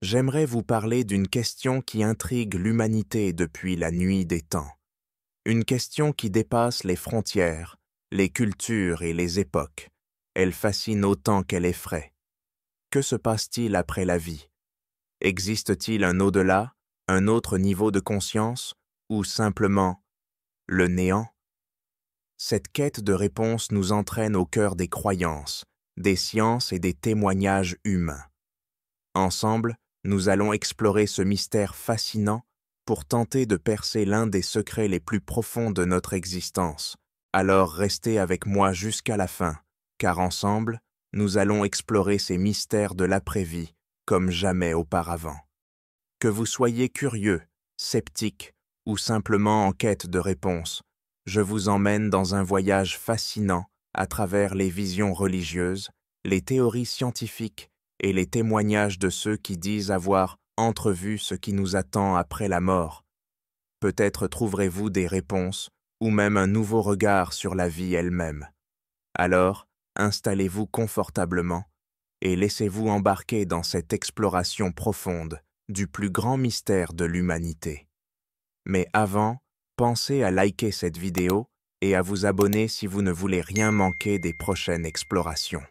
j'aimerais vous parler d'une question qui intrigue l'humanité depuis la nuit des temps. Une question qui dépasse les frontières, les cultures et les époques. Elle fascine autant qu'elle effraie. Que se passe-t-il après la vie? Existe-t-il un au-delà, un autre niveau de conscience, ou simplement le néant? Cette quête de réponse nous entraîne au cœur des croyances, des sciences et des témoignages humains. Ensemble, nous allons explorer ce mystère fascinant pour tenter de percer l'un des secrets les plus profonds de notre existence. Alors restez avec moi jusqu'à la fin, car ensemble, nous allons explorer ces mystères de l'après-vie comme jamais auparavant. Que vous soyez curieux, sceptique ou simplement en quête de réponses, je vous emmène dans un voyage fascinant à travers les visions religieuses, les théories scientifiques et les témoignages de ceux qui disent avoir entrevu ce qui nous attend après la mort. Peut-être trouverez-vous des réponses ou même un nouveau regard sur la vie elle-même. Alors, installez-vous confortablement et laissez-vous embarquer dans cette exploration profonde du plus grand mystère de l'humanité. Mais avant, pensez à liker cette vidéo et à vous abonner si vous ne voulez rien manquer des prochaines explorations.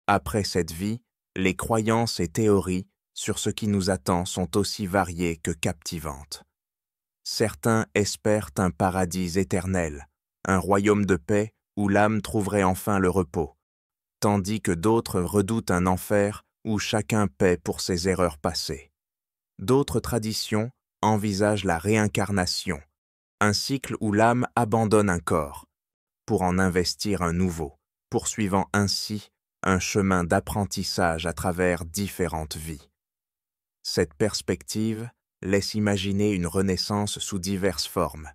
Après cette vie, les croyances et théories sur ce qui nous attend sont aussi variées que captivantes. Certains espèrent un paradis éternel, un royaume de paix où l'âme trouverait enfin le repos, tandis que d'autres redoutent un enfer où chacun paie pour ses erreurs passées. D'autres traditions envisagent la réincarnation, un cycle où l'âme abandonne un corps, pour en investir un nouveau, poursuivant ainsi un chemin d'apprentissage à travers différentes vies. Cette perspective laisse imaginer une renaissance sous diverses formes,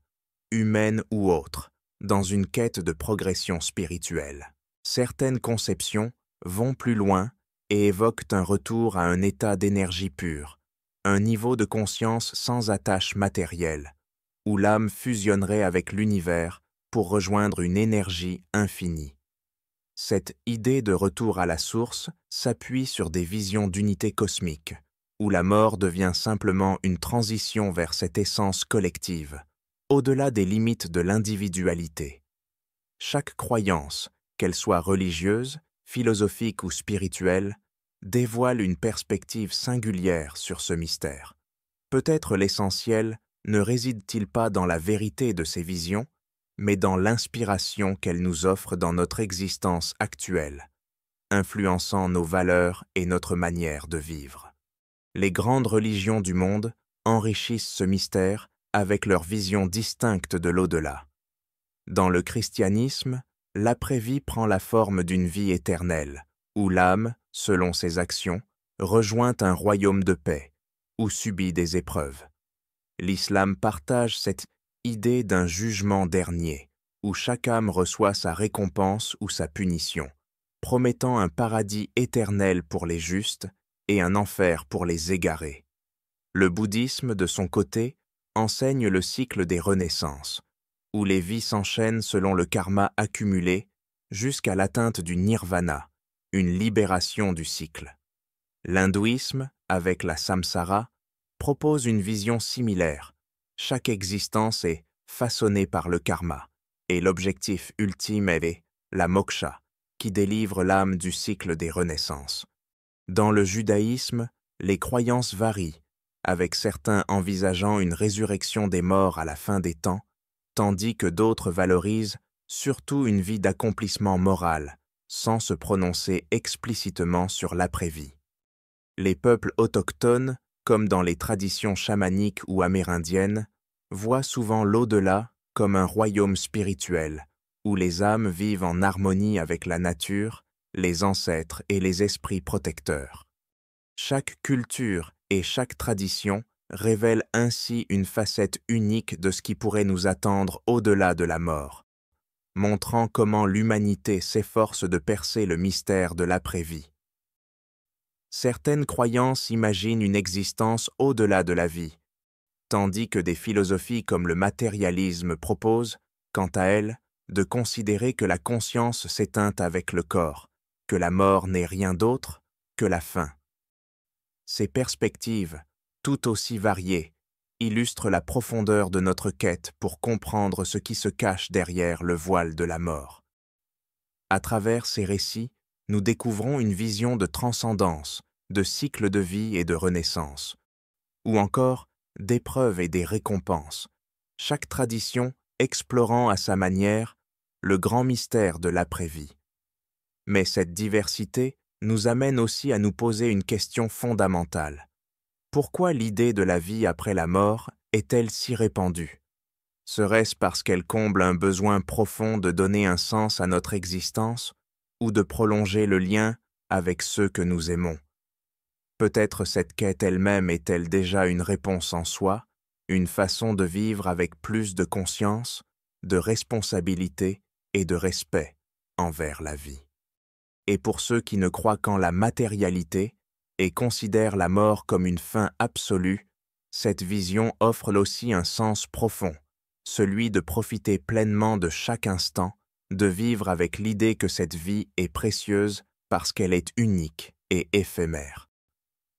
humaines ou autres, dans une quête de progression spirituelle. Certaines conceptions vont plus loin et évoquent un retour à un état d'énergie pure, un niveau de conscience sans attache matérielle, où l'âme fusionnerait avec l'univers pour rejoindre une énergie infinie. Cette idée de retour à la source s'appuie sur des visions d'unité cosmique, où la mort devient simplement une transition vers cette essence collective, au-delà des limites de l'individualité. Chaque croyance, qu'elle soit religieuse, philosophique ou spirituelle, dévoile une perspective singulière sur ce mystère. Peut-être l'essentiel ne réside-t-il pas dans la vérité de ces visions, mais dans l'inspiration qu'elles nous offrent dans notre existence actuelle, influençant nos valeurs et notre manière de vivre. Les grandes religions du monde enrichissent ce mystère avec leur vision distincte de l'au-delà. Dans le christianisme, l'après-vie prend la forme d'une vie éternelle, où l'âme, selon ses actions, rejoint un royaume de paix, ou subit des épreuves. L'islam partage cette idée d'un jugement dernier, où chaque âme reçoit sa récompense ou sa punition, promettant un paradis éternel pour les justes et un enfer pour les égarés. Le bouddhisme, de son côté, enseigne le cycle des renaissances, où les vies s'enchaînent selon le karma accumulé jusqu'à l'atteinte du nirvana, une libération du cycle. L'hindouisme, avec la samsara, propose une vision similaire. Chaque existence est façonnée par le karma, et l'objectif ultime est la moksha, qui délivre l'âme du cycle des renaissances. Dans le judaïsme, les croyances varient, avec certains envisageant une résurrection des morts à la fin des temps, tandis que d'autres valorisent surtout une vie d'accomplissement moral, sans se prononcer explicitement sur l'après-vie. Les peuples autochtones, comme dans les traditions chamaniques ou amérindiennes, voient souvent l'au-delà comme un royaume spirituel, où les âmes vivent en harmonie avec la nature, les ancêtres et les esprits protecteurs. Chaque culture et chaque tradition révèle ainsi une facette unique de ce qui pourrait nous attendre au-delà de la mort, montrant comment l'humanité s'efforce de percer le mystère de l'après-vie. Certaines croyances imaginent une existence au-delà de la vie, tandis que des philosophies comme le matérialisme proposent, quant à elles, de considérer que la conscience s'éteint avec le corps, que la mort n'est rien d'autre que la fin. Ces perspectives, tout aussi variées, illustrent la profondeur de notre quête pour comprendre ce qui se cache derrière le voile de la mort. À travers ces récits, nous découvrons une vision de transcendance, de cycle de vie et de renaissance, ou encore d'épreuves et des récompenses, chaque tradition explorant à sa manière le grand mystère de l'après-vie. Mais cette diversité nous amène aussi à nous poser une question fondamentale. Pourquoi l'idée de la vie après la mort est-elle si répandue? Serait-ce parce qu'elle comble un besoin profond de donner un sens à notre existence ou de prolonger le lien avec ceux que nous aimons? Peut-être cette quête elle-même est-elle déjà une réponse en soi, une façon de vivre avec plus de conscience, de responsabilité et de respect envers la vie. Et pour ceux qui ne croient qu'en la matérialité et considèrent la mort comme une fin absolue, cette vision offre aussi un sens profond, celui de profiter pleinement de chaque instant, de vivre avec l'idée que cette vie est précieuse parce qu'elle est unique et éphémère.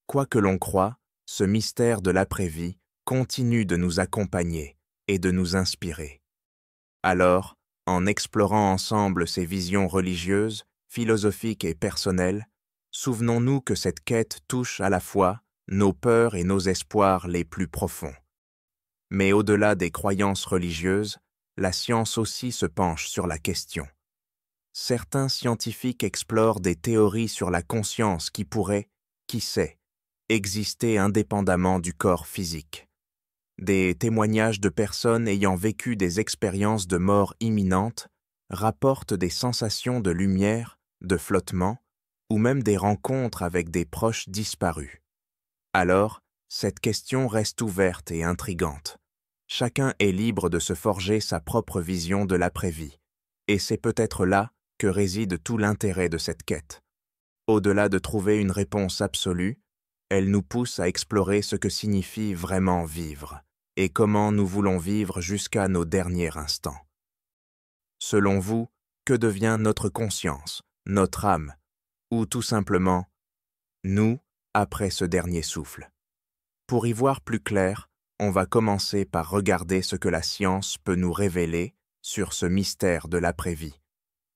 Quoi que l'on croie, ce mystère de l'après-vie continue de nous accompagner et de nous inspirer. Alors, en explorant ensemble ces visions religieuses, philosophiques et personnelles, souvenons-nous que cette quête touche à la fois nos peurs et nos espoirs les plus profonds. Mais au-delà des croyances religieuses, la science aussi se penche sur la question. Certains scientifiques explorent des théories sur la conscience qui pourraient, qui sait, exister indépendamment du corps physique. Des témoignages de personnes ayant vécu des expériences de mort imminente rapportent des sensations de lumière, de flottement, ou même des rencontres avec des proches disparus. Alors, cette question reste ouverte et intrigante. Chacun est libre de se forger sa propre vision de l'après-vie, et c'est peut-être là que réside tout l'intérêt de cette quête. Au-delà de trouver une réponse absolue, elle nous pousse à explorer ce que signifie vraiment vivre, et comment nous voulons vivre jusqu'à nos derniers instants. Selon vous, que devient notre conscience, notre âme, ou tout simplement nous après ce dernier souffle? Pour y voir plus clair, on va commencer par regarder ce que la science peut nous révéler sur ce mystère de l'après-vie.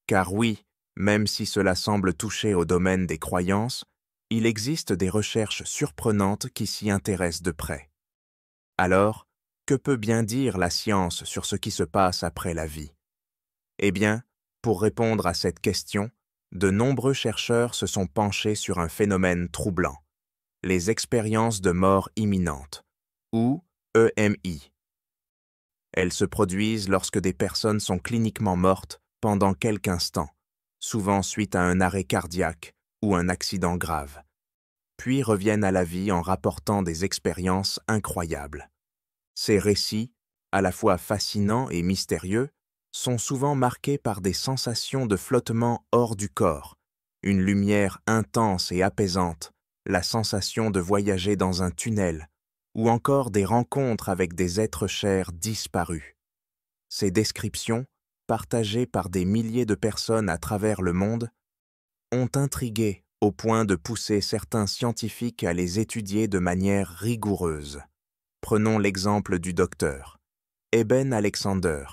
Car oui, même si cela semble toucher au domaine des croyances, il existe des recherches surprenantes qui s'y intéressent de près. Alors, que peut bien dire la science sur ce qui se passe après la vie? Eh bien, pour répondre à cette question, de nombreux chercheurs se sont penchés sur un phénomène troublant, les expériences de mort imminente, ou EMI. Elles se produisent lorsque des personnes sont cliniquement mortes pendant quelques instants, souvent suite à un arrêt cardiaque ou un accident grave, puis reviennent à la vie en rapportant des expériences incroyables. Ces récits, à la fois fascinants et mystérieux, sont souvent marqués par des sensations de flottement hors du corps, une lumière intense et apaisante, la sensation de voyager dans un tunnel, ou encore des rencontres avec des êtres chers disparus. Ces descriptions, partagées par des milliers de personnes à travers le monde, ont intrigué au point de pousser certains scientifiques à les étudier de manière rigoureuse. Prenons l'exemple du docteur Eben Alexander,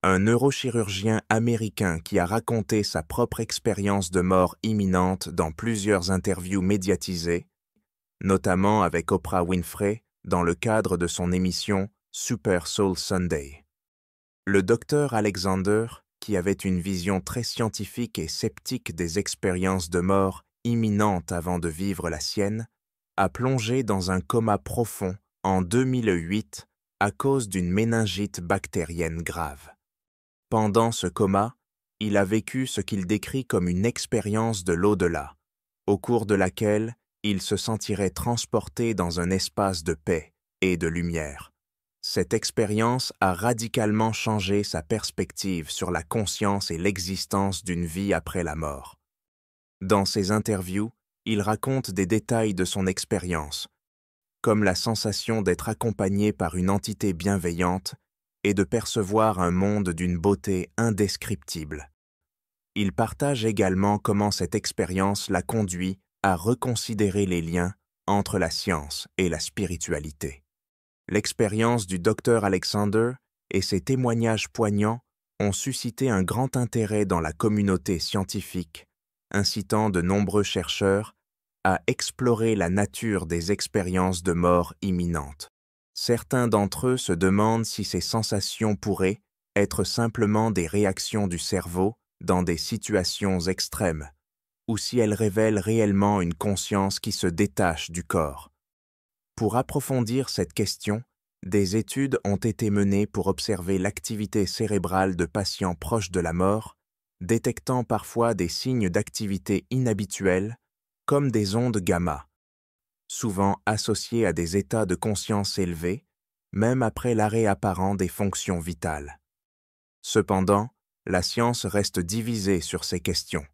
un neurochirurgien américain qui a raconté sa propre expérience de mort imminente dans plusieurs interviews médiatisées, notamment avec Oprah Winfrey dans le cadre de son émission Super Soul Sunday. Le docteur Alexander, qui avait une vision très scientifique et sceptique des expériences de mort imminentes avant de vivre la sienne, a plongé dans un coma profond en 2008 à cause d'une méningite bactérienne grave. Pendant ce coma, il a vécu ce qu'il décrit comme une expérience de l'au-delà, au cours de laquelle il se sentirait transporté dans un espace de paix et de lumière. Cette expérience a radicalement changé sa perspective sur la conscience et l'existence d'une vie après la mort. Dans ses interviews, il raconte des détails de son expérience, comme la sensation d'être accompagné par une entité bienveillante et de percevoir un monde d'une beauté indescriptible. Il partage également comment cette expérience l'a conduit à reconsidérer les liens entre la science et la spiritualité. L'expérience du docteur Alexander et ses témoignages poignants ont suscité un grand intérêt dans la communauté scientifique, incitant de nombreux chercheurs à explorer la nature des expériences de mort imminente. Certains d'entre eux se demandent si ces sensations pourraient être simplement des réactions du cerveau dans des situations extrêmes, ou si elles révèlent réellement une conscience qui se détache du corps. Pour approfondir cette question, des études ont été menées pour observer l'activité cérébrale de patients proches de la mort, détectant parfois des signes d'activité inhabituels, comme des ondes gamma, souvent associées à des états de conscience élevés, même après l'arrêt apparent des fonctions vitales. Cependant, la science reste divisée sur ces questions.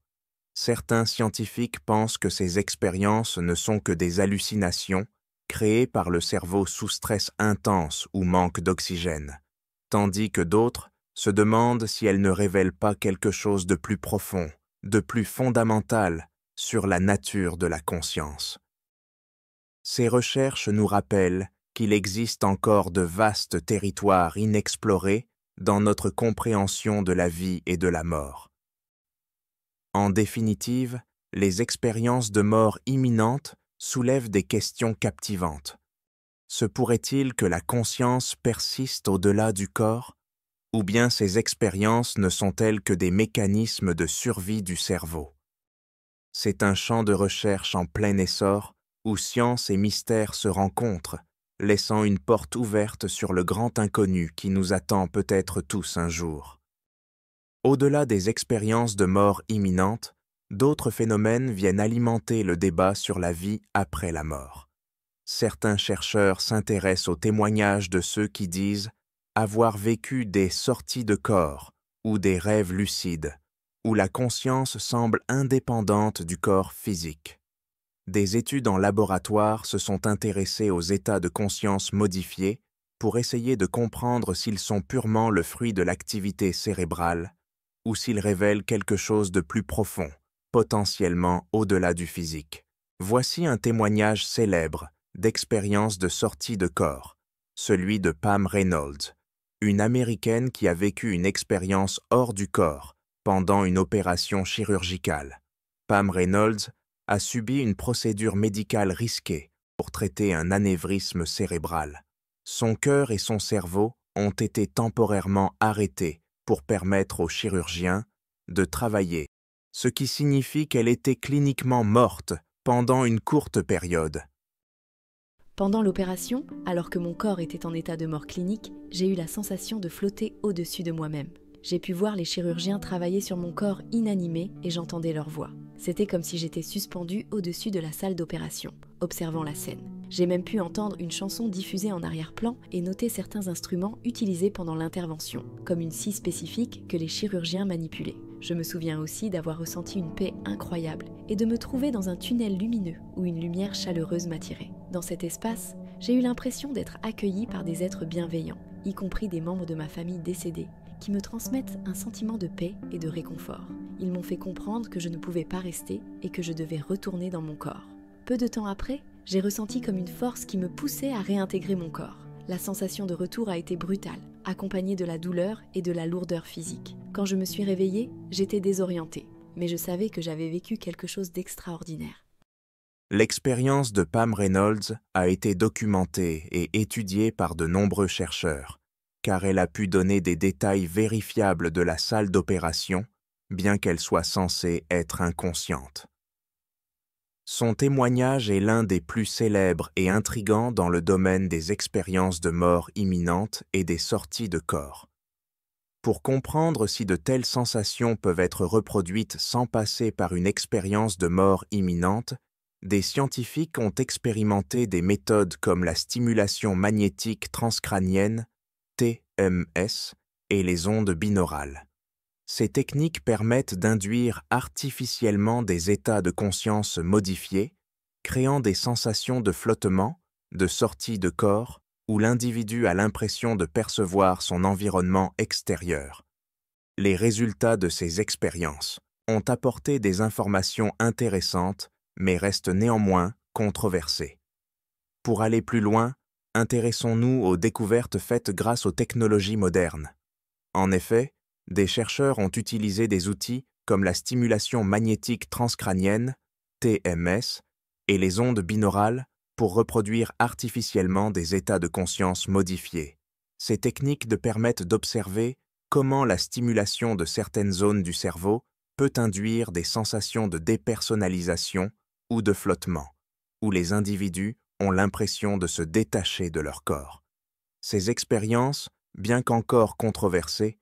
Certains scientifiques pensent que ces expériences ne sont que des hallucinations créées par le cerveau sous stress intense ou manque d'oxygène, tandis que d'autres se demandent si elles ne révèlent pas quelque chose de plus profond, de plus fondamental sur la nature de la conscience. Ces recherches nous rappellent qu'il existe encore de vastes territoires inexplorés dans notre compréhension de la vie et de la mort. En définitive, les expériences de mort imminente soulèvent des questions captivantes. Se pourrait-il que la conscience persiste au-delà du corps, ou bien ces expériences ne sont-elles que des mécanismes de survie du cerveau? C'est un champ de recherche en plein essor où science et mystère se rencontrent, laissant une porte ouverte sur le grand inconnu qui nous attend peut-être tous un jour. Au-delà des expériences de mort imminente, d'autres phénomènes viennent alimenter le débat sur la vie après la mort. Certains chercheurs s'intéressent aux témoignages de ceux qui disent avoir vécu des sorties de corps ou des rêves lucides, où la conscience semble indépendante du corps physique. Des études en laboratoire se sont intéressées aux états de conscience modifiés pour essayer de comprendre s'ils sont purement le fruit de l'activité cérébrale ou s'ils révèlent quelque chose de plus profond, potentiellement au-delà du physique. Voici un témoignage célèbre d'expérience de sortie de corps, celui de Pam Reynolds, une Américaine qui a vécu une expérience hors du corps pendant une opération chirurgicale. Pam Reynolds a subi une procédure médicale risquée pour traiter un anévrisme cérébral. Son cœur et son cerveau ont été temporairement arrêtés pour permettre aux chirurgiens de travailler, ce qui signifie qu'elle était cliniquement morte pendant une courte période. Pendant l'opération, alors que mon corps était en état de mort clinique, j'ai eu la sensation de flotter au-dessus de moi-même. J'ai pu voir les chirurgiens travailler sur mon corps inanimé et j'entendais leur voix. C'était comme si j'étais suspendue au-dessus de la salle d'opération, observant la scène. J'ai même pu entendre une chanson diffusée en arrière-plan et noter certains instruments utilisés pendant l'intervention, comme une scie spécifique que les chirurgiens manipulaient. Je me souviens aussi d'avoir ressenti une paix incroyable et de me trouver dans un tunnel lumineux où une lumière chaleureuse m'attirait. Dans cet espace, j'ai eu l'impression d'être accueillie par des êtres bienveillants, y compris des membres de ma famille décédés, qui me transmettent un sentiment de paix et de réconfort. Ils m'ont fait comprendre que je ne pouvais pas rester et que je devais retourner dans mon corps. Peu de temps après, j'ai ressenti comme une force qui me poussait à réintégrer mon corps. La sensation de retour a été brutale, accompagnée de la douleur et de la lourdeur physique. Quand je me suis réveillée, j'étais désorientée, mais je savais que j'avais vécu quelque chose d'extraordinaire. L'expérience de Pam Reynolds a été documentée et étudiée par de nombreux chercheurs, car elle a pu donner des détails vérifiables de la salle d'opération, bien qu'elle soit censée être inconsciente. Son témoignage est l'un des plus célèbres et intrigants dans le domaine des expériences de mort imminente et des sorties de corps. Pour comprendre si de telles sensations peuvent être reproduites sans passer par une expérience de mort imminente, des scientifiques ont expérimenté des méthodes comme la stimulation magnétique transcrânienne, TMS, et les ondes binaurales. Ces techniques permettent d'induire artificiellement des états de conscience modifiés, créant des sensations de flottement, de sortie de corps, où l'individu a l'impression de percevoir son environnement extérieur. Les résultats de ces expériences ont apporté des informations intéressantes, mais restent néanmoins controversées. Pour aller plus loin, intéressons-nous aux découvertes faites grâce aux technologies modernes. En effet, des chercheurs ont utilisé des outils comme la stimulation magnétique transcrânienne, TMS, et les ondes binaurales pour reproduire artificiellement des états de conscience modifiés. Ces techniques permettent d'observer comment la stimulation de certaines zones du cerveau peut induire des sensations de dépersonnalisation ou de flottement, où les individus ont l'impression de se détacher de leur corps. Ces expériences, bien qu'encore controversées,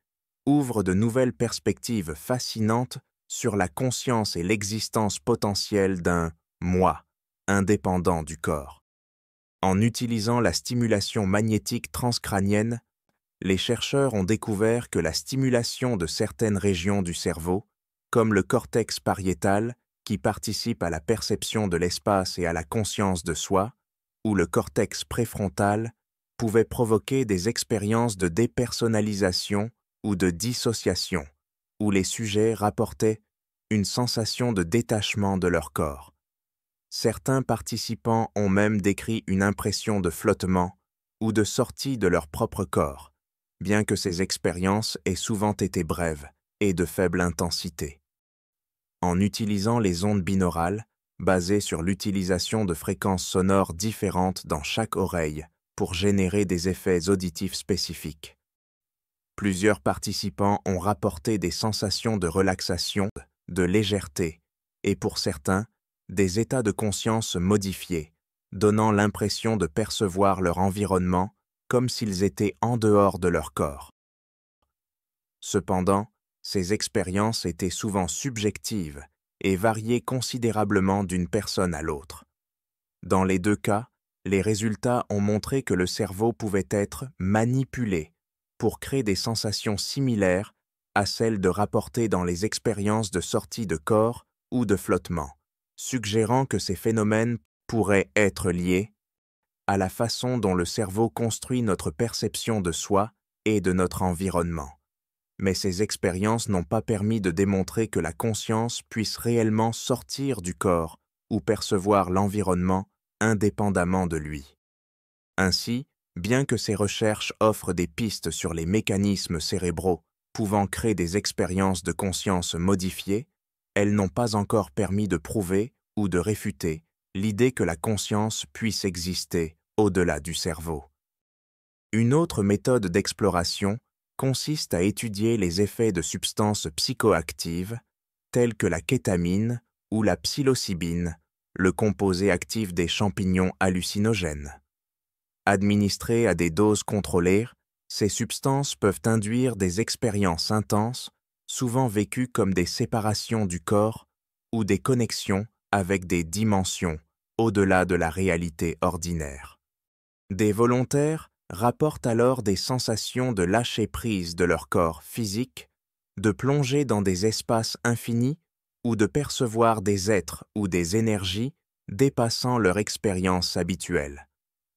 ouvrent de nouvelles perspectives fascinantes sur la conscience et l'existence potentielle d'un « moi » indépendant du corps. En utilisant la stimulation magnétique transcrânienne, les chercheurs ont découvert que la stimulation de certaines régions du cerveau, comme le cortex pariétal, qui participe à la perception de l'espace et à la conscience de soi, ou le cortex préfrontal, pouvait provoquer des expériences de dépersonnalisation ou de dissociation, où les sujets rapportaient une sensation de détachement de leur corps. Certains participants ont même décrit une impression de flottement ou de sortie de leur propre corps, bien que ces expériences aient souvent été brèves et de faible intensité. En utilisant les ondes binaurales, basées sur l'utilisation de fréquences sonores différentes dans chaque oreille pour générer des effets auditifs spécifiques. Plusieurs participants ont rapporté des sensations de relaxation, de légèreté et pour certains, des états de conscience modifiés, donnant l'impression de percevoir leur environnement comme s'ils étaient en dehors de leur corps. Cependant, ces expériences étaient souvent subjectives et variaient considérablement d'une personne à l'autre. Dans les deux cas, les résultats ont montré que le cerveau pouvait être manipulé pour créer des sensations similaires à celles de rapportées dans les expériences de sortie de corps ou de flottement, suggérant que ces phénomènes pourraient être liés à la façon dont le cerveau construit notre perception de soi et de notre environnement. Mais ces expériences n'ont pas permis de démontrer que la conscience puisse réellement sortir du corps ou percevoir l'environnement indépendamment de lui. Ainsi, bien que ces recherches offrent des pistes sur les mécanismes cérébraux pouvant créer des expériences de conscience modifiées, elles n'ont pas encore permis de prouver ou de réfuter l'idée que la conscience puisse exister au-delà du cerveau. Une autre méthode d'exploration consiste à étudier les effets de substances psychoactives telles que la kétamine ou la psilocybine, le composé actif des champignons hallucinogènes. Administrées à des doses contrôlées, ces substances peuvent induire des expériences intenses, souvent vécues comme des séparations du corps ou des connexions avec des dimensions au-delà de la réalité ordinaire. Des volontaires rapportent alors des sensations de lâcher prise de leur corps physique, de plonger dans des espaces infinis ou de percevoir des êtres ou des énergies dépassant leur expérience habituelle.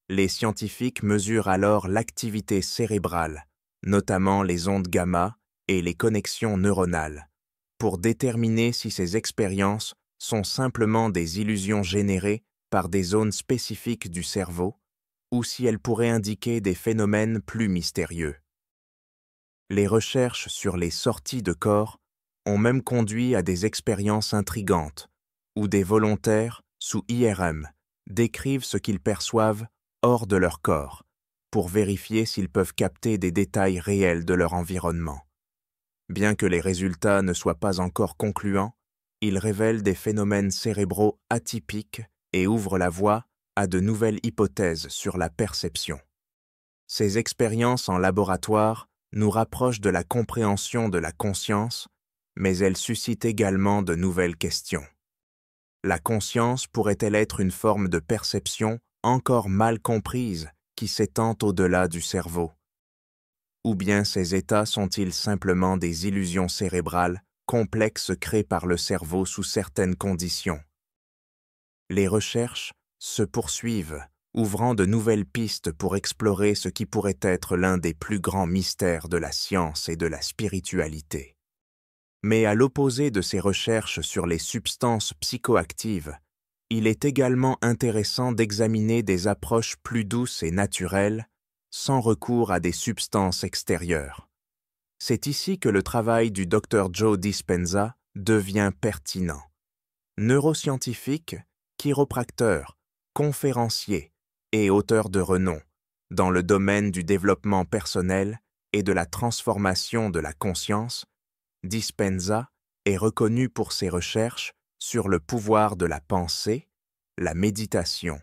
Les scientifiques mesurent alors l'activité cérébrale, notamment les ondes gamma et les connexions neuronales, pour déterminer si ces expériences sont simplement des illusions générées par des zones spécifiques du cerveau ou si elles pourraient indiquer des phénomènes plus mystérieux. Les recherches sur les sorties de corps ont même conduit à des expériences intrigantes, où des volontaires, sous IRM, décrivent ce qu'ils perçoivent hors de leur corps, pour vérifier s'ils peuvent capter des détails réels de leur environnement. Bien que les résultats ne soient pas encore concluants, ils révèlent des phénomènes cérébraux atypiques et ouvrent la voie à de nouvelles hypothèses sur la perception. Ces expériences en laboratoire nous rapprochent de la compréhension de la conscience, mais elles suscitent également de nouvelles questions. La conscience pourrait-elle être une forme de perception encore mal comprise qui s'étend au-delà du cerveau? Ou bien ces états sont-ils simplement des illusions cérébrales complexes créées par le cerveau sous certaines conditions? Les recherches se poursuivent, ouvrant de nouvelles pistes pour explorer ce qui pourrait être l'un des plus grands mystères de la science et de la spiritualité. Mais à l'opposé de ces recherches sur les substances psychoactives, Il est également intéressant d'examiner des approches plus douces et naturelles, sans recours à des substances extérieures. C'est ici que le travail du Dr Joe Dispenza devient pertinent. Neuroscientifique, chiropracteur, conférencier et auteur de renom dans le domaine du développement personnel et de la transformation de la conscience, Dispenza est reconnu pour ses recherches sur le pouvoir de la pensée, la méditation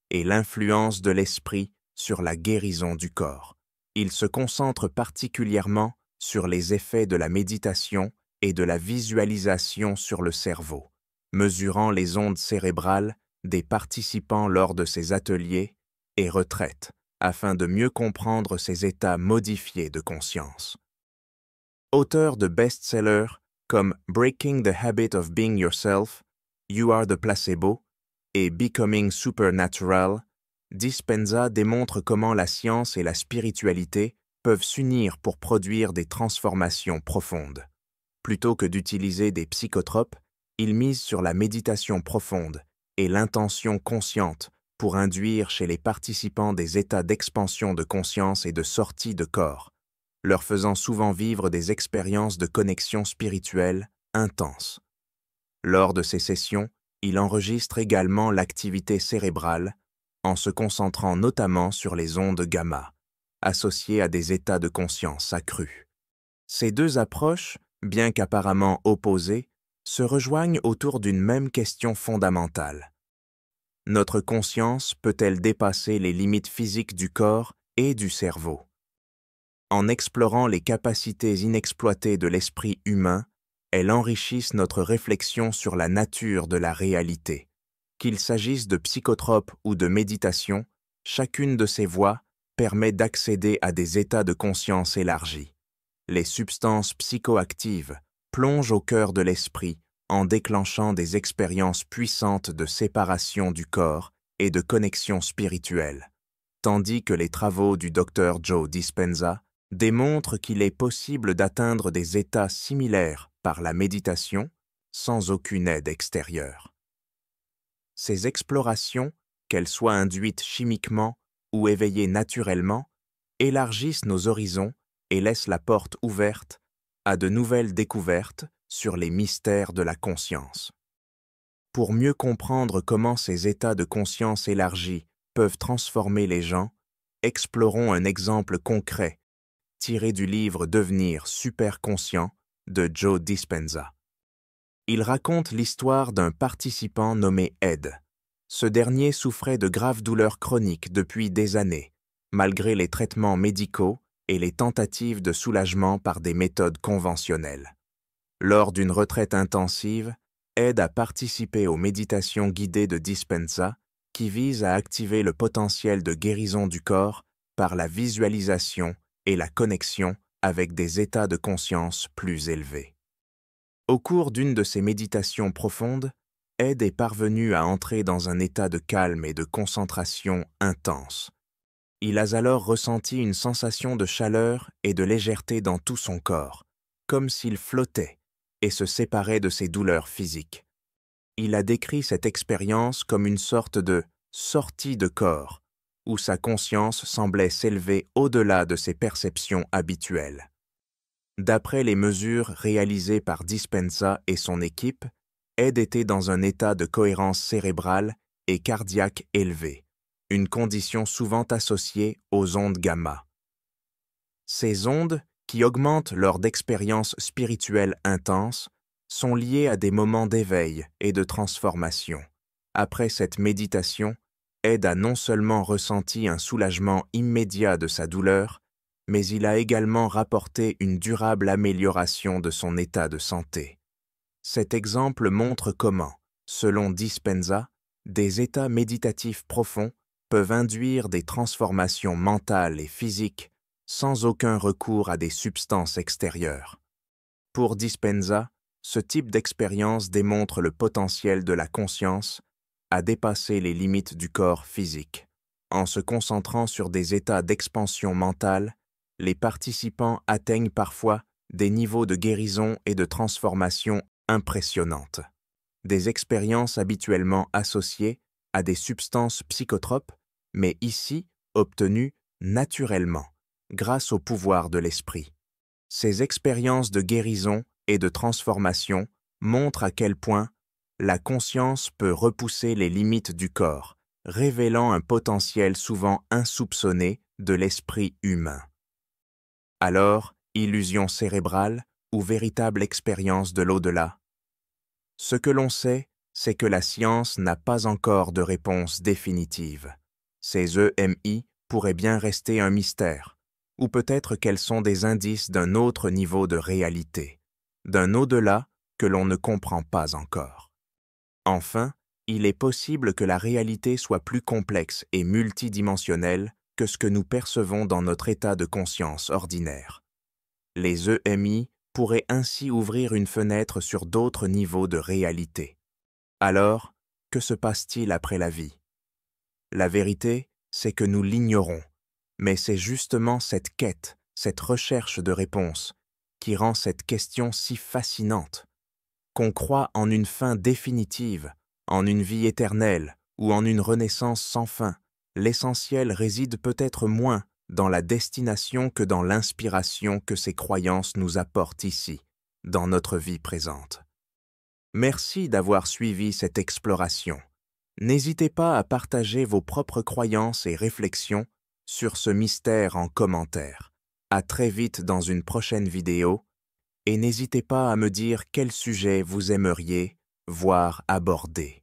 et l'influence de l'esprit sur la guérison du corps. Il se concentre particulièrement sur les effets de la méditation et de la visualisation sur le cerveau, mesurant les ondes cérébrales des participants lors de ses ateliers et retraites afin de mieux comprendre ces états modifiés de conscience. Auteur de best-sellers comme Breaking the Habit of Being Yourself, You Are the Placebo et Becoming Supernatural, Dispenza démontre comment la science et la spiritualité peuvent s'unir pour produire des transformations profondes. Plutôt que d'utiliser des psychotropes, il mise sur la méditation profonde et l'intention consciente pour induire chez les participants des états d'expansion de conscience et de sortie de corps, leur faisant souvent vivre des expériences de connexion spirituelle intenses. Lors de ces sessions, il enregistre également l'activité cérébrale en se concentrant notamment sur les ondes gamma, associées à des états de conscience accrus. Ces deux approches, bien qu'apparemment opposées, se rejoignent autour d'une même question fondamentale. Notre conscience peut-elle dépasser les limites physiques du corps et du cerveau? En explorant les capacités inexploitées de l'esprit humain, elles enrichissent notre réflexion sur la nature de la réalité. Qu'il s'agisse de psychotropes ou de méditation, chacune de ces voies permet d'accéder à des états de conscience élargis. Les substances psychoactives plongent au cœur de l'esprit en déclenchant des expériences puissantes de séparation du corps et de connexion spirituelle, tandis que les travaux du Dr Joe Dispenza démontrent qu'il est possible d'atteindre des états similaires par la méditation sans aucune aide extérieure. Ces explorations, qu'elles soient induites chimiquement ou éveillées naturellement, élargissent nos horizons et laissent la porte ouverte à de nouvelles découvertes sur les mystères de la conscience. Pour mieux comprendre comment ces états de conscience élargis peuvent transformer les gens, explorons un exemple concret tiré du livre Devenir super conscient de Joe Dispenza. Il raconte l'histoire d'un participant nommé Ed. Ce dernier souffrait de graves douleurs chroniques depuis des années, malgré les traitements médicaux et les tentatives de soulagement par des méthodes conventionnelles. Lors d'une retraite intensive, Ed a participé aux méditations guidées de Dispenza qui visent à activer le potentiel de guérison du corps par la visualisation et la connexion avec des états de conscience plus élevés. Au cours d'une de ces méditations profondes, Ed est parvenu à entrer dans un état de calme et de concentration intense. Il a alors ressenti une sensation de chaleur et de légèreté dans tout son corps, comme s'il flottait et se séparait de ses douleurs physiques. Il a décrit cette expérience comme une sorte de sortie de corps, où sa conscience semblait s'élever au-delà de ses perceptions habituelles. D'après les mesures réalisées par Dispenza et son équipe, Ed était dans un état de cohérence cérébrale et cardiaque élevé, une condition souvent associée aux ondes gamma. Ces ondes, qui augmentent lors d'expériences spirituelles intenses, sont liées à des moments d'éveil et de transformation. Après cette méditation, Ed a non seulement ressenti un soulagement immédiat de sa douleur, mais il a également rapporté une durable amélioration de son état de santé. Cet exemple montre comment, selon Dispenza, des états méditatifs profonds peuvent induire des transformations mentales et physiques sans aucun recours à des substances extérieures. Pour Dispenza, ce type d'expérience démontre le potentiel de la conscience à dépasser les limites du corps physique. En se concentrant sur des états d'expansion mentale, les participants atteignent parfois des niveaux de guérison et de transformation impressionnantes. des expériences habituellement associées à des substances psychotropes, mais ici obtenues naturellement, grâce au pouvoir de l'esprit. Ces expériences de guérison et de transformation montrent à quel point la conscience peut repousser les limites du corps, révélant un potentiel souvent insoupçonné de l'esprit humain. Alors, illusion cérébrale ou véritable expérience de l'au-delà? Ce que l'on sait, c'est que la science n'a pas encore de réponse définitive. Ces EMI pourraient bien rester un mystère, ou peut-être qu'elles sont des indices d'un autre niveau de réalité, d'un au-delà que l'on ne comprend pas encore. Enfin, il est possible que la réalité soit plus complexe et multidimensionnelle que ce que nous percevons dans notre état de conscience ordinaire. Les EMI pourraient ainsi ouvrir une fenêtre sur d'autres niveaux de réalité. Alors, que se passe-t-il après la vie? La vérité, c'est que nous l'ignorons, mais c'est justement cette quête, cette recherche de réponse, qui rend cette question si fascinante. Qu'on croit en une fin définitive, en une vie éternelle ou en une renaissance sans fin, l'essentiel réside peut-être moins dans la destination que dans l'inspiration que ces croyances nous apportent ici, dans notre vie présente. Merci d'avoir suivi cette exploration. N'hésitez pas à partager vos propres croyances et réflexions sur ce mystère en commentaire. À très vite dans une prochaine vidéo. Et n'hésitez pas à me dire quel sujet vous aimeriez voir abordé.